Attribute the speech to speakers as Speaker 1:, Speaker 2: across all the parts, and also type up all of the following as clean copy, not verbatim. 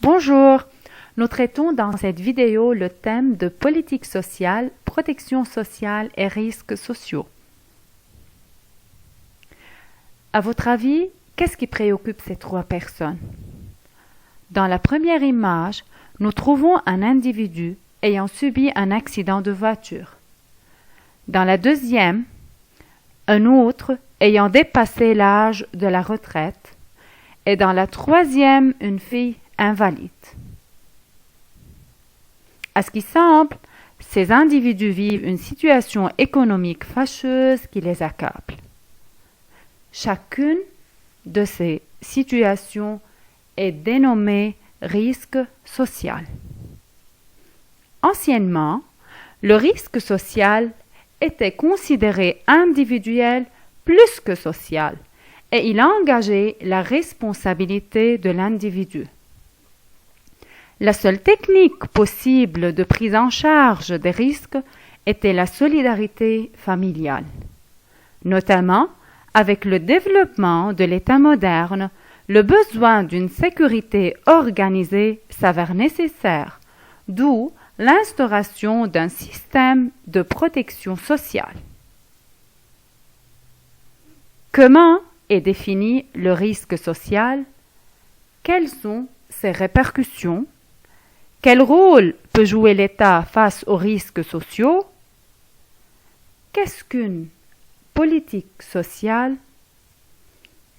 Speaker 1: Bonjour, nous traitons dans cette vidéo le thème de politique sociale, protection sociale et risques sociaux. À votre avis, qu'est-ce qui préoccupe ces trois personnes? Dans la première image, nous trouvons un individu ayant subi un accident de voiture. Dans la deuxième, un autre ayant dépassé l'âge de la retraite. Et dans la troisième, une fille invalide. À ce qui semble, ces individus vivent une situation économique fâcheuse qui les accable. Chacune de ces situations est dénommée risque social. Anciennement, le risque social était considéré individuel plus que social et il engageait la responsabilité de l'individu. La seule technique possible de prise en charge des risques était la solidarité familiale. Notamment, avec le développement de l'État moderne, le besoin d'une sécurité organisée s'avère nécessaire, d'où l'instauration d'un système de protection sociale. Comment est défini le risque social? Quelles sont ses répercussions? Quel rôle peut jouer l'État face aux risques sociaux? Qu'est-ce qu'une politique sociale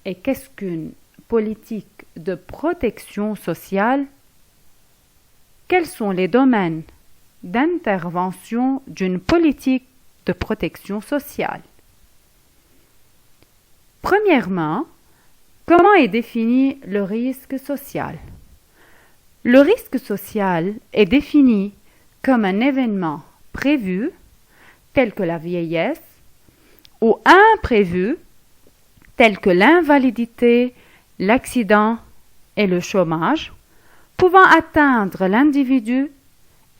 Speaker 1: et qu'est-ce qu'une politique de protection sociale? Quels sont les domaines d'intervention d'une politique de protection sociale? Premièrement, comment est défini le risque social? Le risque social est défini comme un événement prévu, tel que la vieillesse, ou imprévu, tel que l'invalidité, l'accident et le chômage, pouvant atteindre l'individu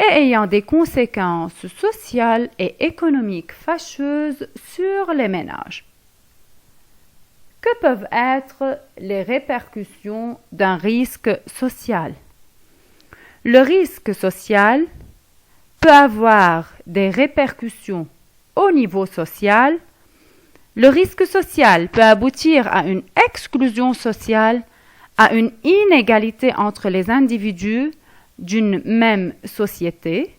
Speaker 1: et ayant des conséquences sociales et économiques fâcheuses sur les ménages. Que peuvent être les répercussions d'un risque social? Le risque social peut avoir des répercussions au niveau social. Le risque social peut aboutir à une exclusion sociale, à une inégalité entre les individus d'une même société.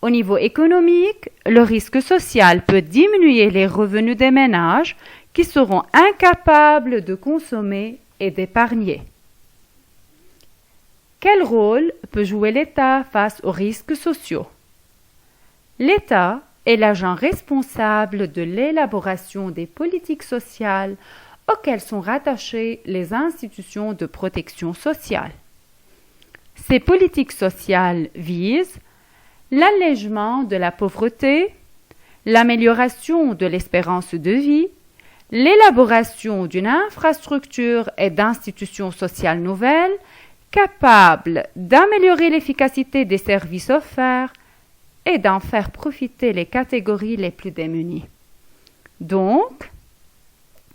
Speaker 1: Au niveau économique, le risque social peut diminuer les revenus des ménages qui seront incapables de consommer et d'épargner. Quel rôle peut jouer l'État face aux risques sociaux? L'État est l'agent responsable de l'élaboration des politiques sociales auxquelles sont rattachées les institutions de protection sociale. Ces politiques sociales visent l'allègement de la pauvreté, l'amélioration de l'espérance de vie, l'élaboration d'une infrastructure et d'institutions sociales nouvelles capables d'améliorer l'efficacité des services offerts et d'en faire profiter les catégories les plus démunies. Donc,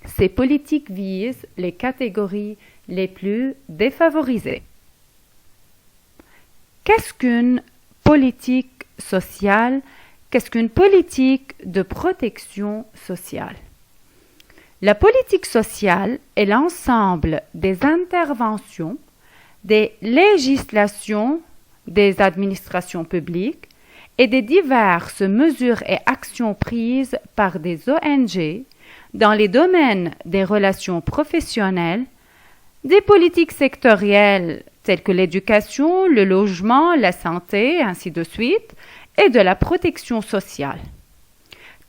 Speaker 1: ces politiques visent les catégories les plus défavorisées. Qu'est-ce qu'une politique sociale? Qu'est-ce qu'une politique de protection sociale? La politique sociale est l'ensemble des interventions, des législations des administrations publiques et des diverses mesures et actions prises par des ONG dans les domaines des relations professionnelles, des politiques sectorielles telles que l'éducation, le logement, la santé, ainsi de suite, et de la protection sociale.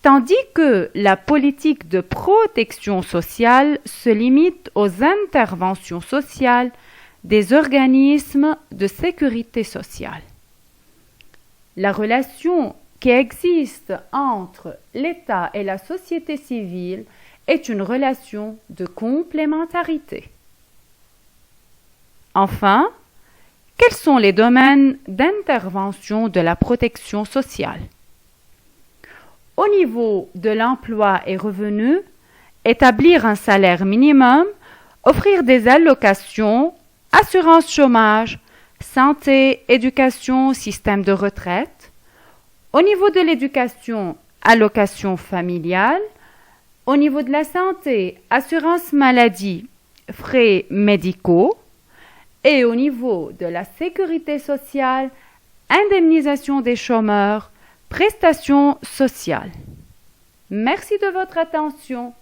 Speaker 1: Tandis que la politique de protection sociale se limite aux interventions sociales des organismes de sécurité sociale. La relation qui existe entre l'État et la société civile est une relation de complémentarité. Enfin, quels sont les domaines d'intervention de la protection sociale? Au niveau de l'emploi et revenus, établir un salaire minimum, offrir des allocations, assurance chômage, santé, éducation, système de retraite. Au niveau de l'éducation, allocation familiale. Au niveau de la santé, assurance maladie, frais médicaux. Et au niveau de la sécurité sociale, indemnisation des chômeurs, prestations sociales. Merci de votre attention.